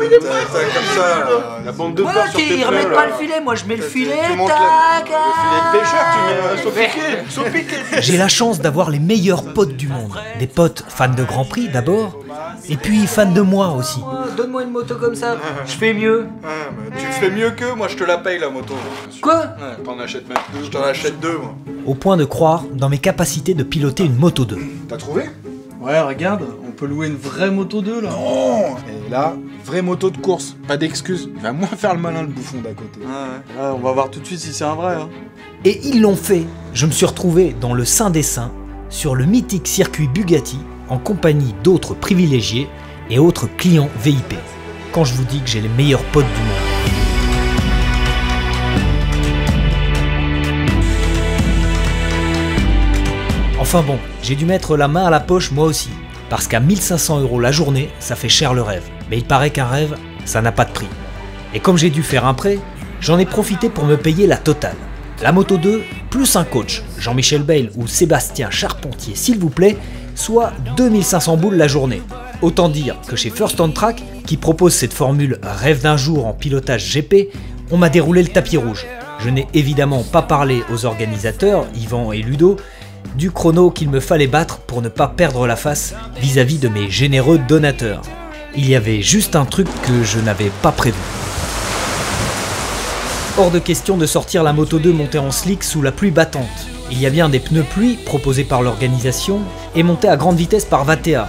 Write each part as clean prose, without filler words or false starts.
comme ça, la bande de porc sur tes pneus. Ils remettent pas le filet, moi je mets le filet, tu montes tac. Le filet de pêcheur, tu mets saupiqué. J'ai la chance d'avoir les meilleurs potes du monde. Des potes fans de Grand Prix d'abord, et puis fans de moi aussi. Donne-moi une moto comme ça, je fais mieux. Tu fais mieux que moi, je te la paye la moto. Quoi? Ouais, t'en achètes même deux. Je t'en achète deux, moi. Au point de croire dans mes capacités de piloter une moto 2. T'as trouvé? Ouais, regarde, on peut louer une vraie moto 2 là. Non. Et là, vraie moto de course, pas d'excuses. Il va moins faire le malin, le bouffon d'à côté. Là, on va voir tout de suite si c'est un vrai. Hein. Et ils l'ont fait. Je me suis retrouvé dans le Saint des Saints, sur le mythique circuit Bugatti, en compagnie d'autres privilégiés et autres clients VIP. Quand je vous dis que j'ai les meilleurs potes du monde. Enfin bon, j'ai dû mettre la main à la poche moi aussi, parce qu'à 1500 € la journée, ça fait cher le rêve. Mais il paraît qu'un rêve, ça n'a pas de prix. Et comme j'ai dû faire un prêt, j'en ai profité pour me payer la totale. La moto 2, plus un coach, Jean-Michel Bayle ou Sébastien Charpentier s'il vous plaît, soit 2500 boules la journée. Autant dire que chez First On Track, qui propose cette formule rêve d'un jour en pilotage GP, on m'a déroulé le tapis rouge. Je n'ai évidemment pas parlé aux organisateurs, Yvan et Ludo, du chrono qu'il me fallait battre pour ne pas perdre la face vis-à-vis de mes généreux donateurs. Il y avait juste un truc que je n'avais pas prévu. Hors de question de sortir la moto 2 montée en slick sous la pluie battante. Il y a bien des pneus pluie proposés par l'organisation et montés à grande vitesse par Vatea.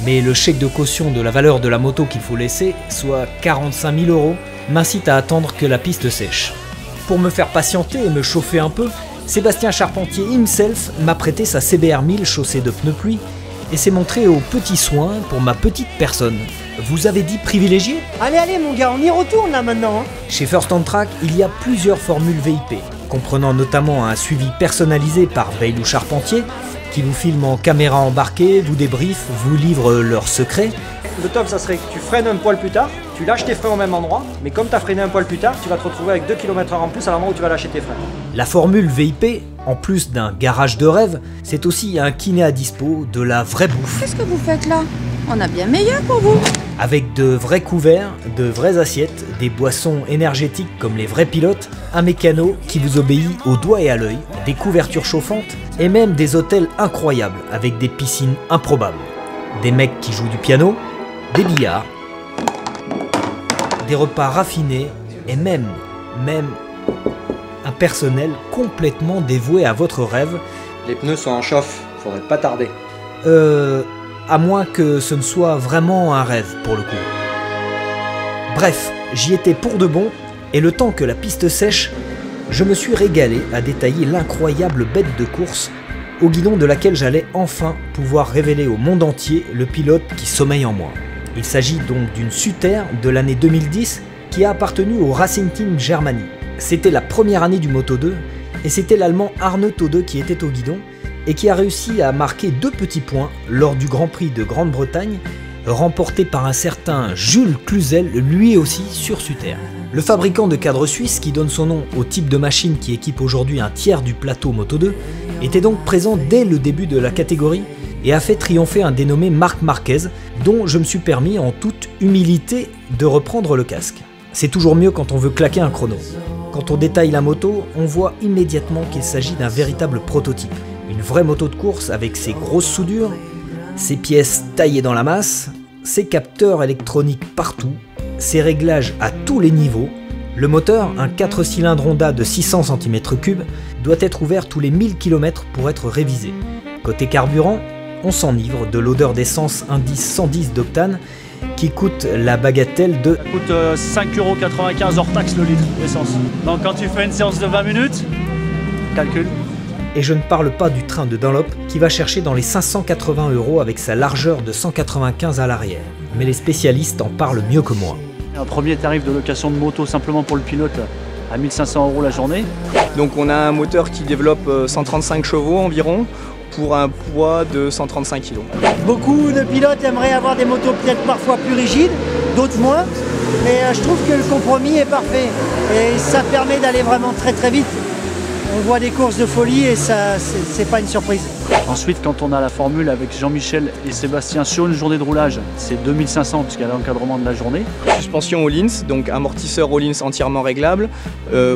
Mais le chèque de caution de la valeur de la moto qu'il faut laisser, soit 45 000 €, m'incite à attendre que la piste sèche. Pour me faire patienter et me chauffer un peu, Sébastien Charpentier himself m'a prêté sa CBR 1000 chaussée de pneus pluie et s'est montré aux petits soins pour ma petite personne. Vous avez dit privilégié? Allez mon gars, on y retourne là maintenant hein. Chez First On Track, il y a plusieurs formules VIP, comprenant notamment un suivi personnalisé par Bayle ou Charpentier, qui vous filme en caméra embarquée, vous débriefe, vous livre leurs secrets. Le top ça serait que tu freines un poil plus tard, tu lâches tes freins au même endroit, mais comme tu as freiné un poil plus tard, tu vas te retrouver avec 2 km/h en plus à l'endroit où tu vas lâcher tes freins. La formule VIP, en plus d'un garage de rêve, c'est aussi un kiné à dispo, de la vraie bouffe. Qu'est-ce que vous faites là? On a bien meilleur pour vous. Avec de vrais couverts, de vraies assiettes, des boissons énergétiques comme les vrais pilotes, un mécano qui vous obéit au doigt et à l'œil, des couvertures chauffantes et même des hôtels incroyables avec des piscines improbables. Des mecs qui jouent du piano, des billards, des repas raffinés et même un personnel complètement dévoué à votre rêve. Les pneus sont en chauffe, faudrait pas tarder. À moins que ce ne soit vraiment un rêve pour le coup. Bref, j'y étais pour de bon, et le temps que la piste sèche, je me suis régalé à détailler l'incroyable bête de course, au guidon de laquelle j'allais enfin pouvoir révéler au monde entier le pilote qui sommeille en moi. Il s'agit donc d'une Suter de l'année 2010 qui a appartenu au Racing Team Germany. C'était la première année du Moto 2, et c'était l'Allemand Arne Tode qui était au guidon, et qui a réussi à marquer 2 petits points lors du Grand Prix de Grande-Bretagne, remporté par un certain Jules Cluzel, lui aussi sur Suter. Le fabricant de cadres suisse, qui donne son nom au type de machine qui équipe aujourd'hui un tiers du plateau Moto 2, était donc présent dès le début de la catégorie et a fait triompher un dénommé Marc Marquez, dont je me suis permis en toute humilité de reprendre le casque. C'est toujours mieux quand on veut claquer un chrono. Quand on détaille la moto, on voit immédiatement qu'il s'agit d'un véritable prototype. Une vraie moto de course avec ses grosses soudures, ses pièces taillées dans la masse, ses capteurs électroniques partout, ses réglages à tous les niveaux. Le moteur, un 4 cylindres Honda de 600 cm3, doit être ouvert tous les 1000 km pour être révisé. Côté carburant, on s'enivre de l'odeur d'essence indice 110 d'octane qui coûte la bagatelle de... Ça coûte 5,95 € hors taxe le litre d'essence. Donc quand tu fais une séance de 20 minutes, calcul. Et je ne parle pas du train de Dunlop qui va chercher dans les 580 € avec sa largeur de 195 à l'arrière. Mais les spécialistes en parlent mieux que moi. Un premier tarif de location de moto simplement pour le pilote à 1500 € la journée. Donc on a un moteur qui développe 135 chevaux environ pour un poids de 135 kg. Beaucoup de pilotes aimeraient avoir des motos peut-être parfois plus rigides, d'autres moins, mais je trouve que le compromis est parfait et ça permet d'aller vraiment très très vite. on voit des courses de folie et ça, c'est pas une surprise. Ensuite, quand on a la formule avec Jean-Michel et Sébastien sur une journée de roulage, c'est 2500 puisqu'il y a l'encadrement de la journée. Suspension Öhlins, donc amortisseur Öhlins entièrement réglable,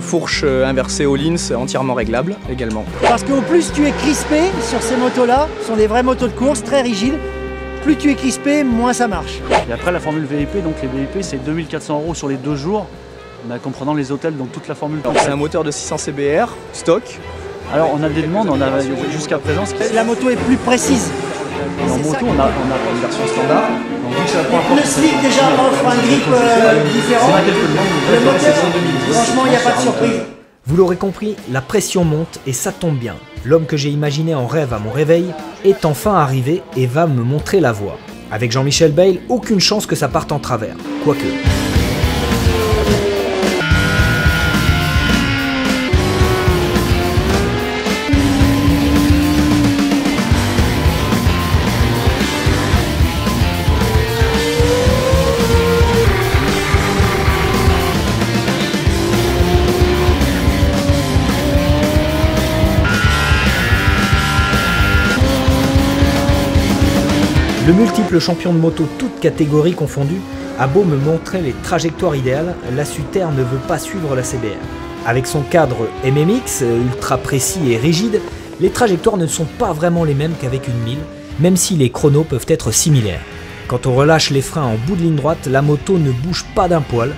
fourche inversée Öhlins entièrement réglable également. Parce qu'au plus tu es crispé sur ces motos-là, ce sont des vraies motos de course très rigides, plus tu es crispé, moins ça marche. Et après la formule VIP, donc les VIP c'est 2400 € sur les 2 jours, comprenant les hôtels, donc toute la formule. C'est un moteur de 600 CBR, stock. Alors on a des demandes, on a jusqu'à présent. La moto est plus précise. En moto, on a une version standard. Le slick déjà offre un grip différent. Le moteur, franchement, il n'y a pas de surprise. Vous l'aurez compris, la pression monte et ça tombe bien. L'homme que j'ai imaginé en rêve à mon réveil est enfin arrivé et va me montrer la voie. Avec Jean-Michel Bayle, aucune chance que ça parte en travers. Quoique. Le multiple champion de moto, toutes catégories confondues, a beau me montrer les trajectoires idéales, la Suter ne veut pas suivre la CBR. Avec son cadre MMX, ultra précis et rigide, les trajectoires ne sont pas vraiment les mêmes qu'avec une 1000, même si les chronos peuvent être similaires. Quand on relâche les freins en bout de ligne droite, la moto ne bouge pas d'un poil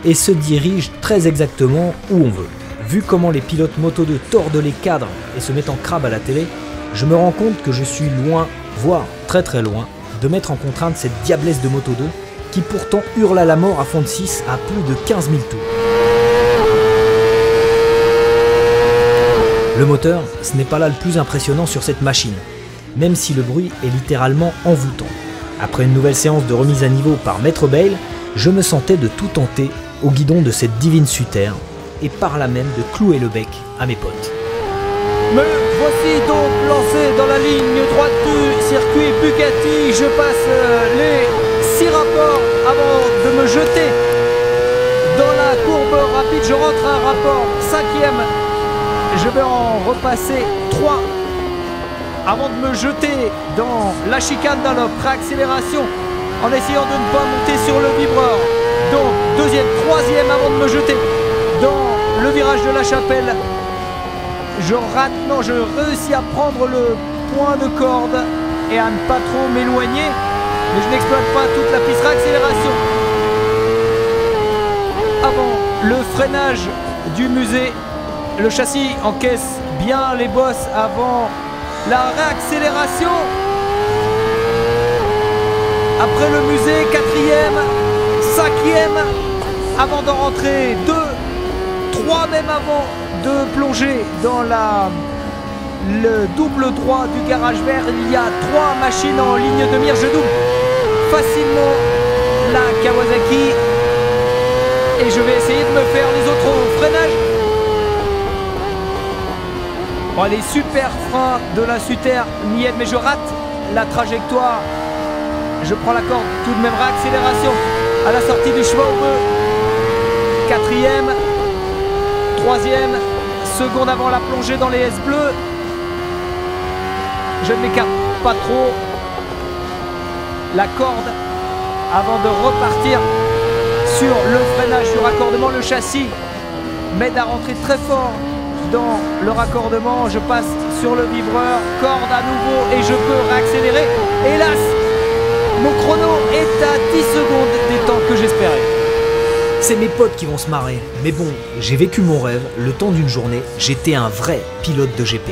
et se dirige très exactement où on veut. Vu comment les pilotes Moto 2 tordent les cadres et se mettent en crabe à la télé, je me rends compte que je suis loin, voire très très loin, de mettre en contrainte cette diablesse de Moto 2 qui pourtant hurle à la mort à fond de 6 à plus de 15 000 tours. Le moteur, ce n'est pas là le plus impressionnant sur cette machine, même si le bruit est littéralement envoûtant. Après une nouvelle séance de remise à niveau par Maître Bayle, je me sentais de tout tenter au guidon de cette divine Suter et par là même de clouer le bec à mes potes. Me voici donc lancé dans la ligne droite du circuit Bugatti. Je passe les 6 rapports avant de me jeter dans la courbe rapide. Je rentre un rapport 5e. Je vais en repasser 3 avant de me jeter dans la chicane dans la préaccélération en essayant de ne pas monter sur le vibreur. Donc 2e, 3e avant de me jeter dans le virage de la Chapelle. Je rate, non, je réussis à prendre le point de corde et à ne pas trop m'éloigner, mais je n'exploite pas toute la piste réaccélération. Avant le freinage du musée, le châssis encaisse bien les bosses avant la réaccélération. Après le musée, 4e, 5e, avant d'en rentrer 2, 3 même avant de plonger dans le double droit du garage vert. Il y a 3 machines en ligne de mire. Je double facilement la Kawasaki et je vais essayer de me faire les autres au freinage. Bon, les super freins de la Suter m'y aident, mais je rate la trajectoire. Je prends la corde, tout de même réaccélération à la sortie du chemin au bleu. 4e, 3e, seconde avant la plongée dans les S bleus. Je ne m'écarte pas trop. La corde avant de repartir sur le freinage, sur raccordement. Le châssis m'aide à rentrer très fort dans le raccordement. Je passe sur le vibreur, corde à nouveau et je peux réaccélérer. Hélas, mon chrono est à 10 secondes des temps que j'espérais. C'est mes potes qui vont se marrer, mais bon, j'ai vécu mon rêve, le temps d'une journée, j'étais un vrai pilote de GP.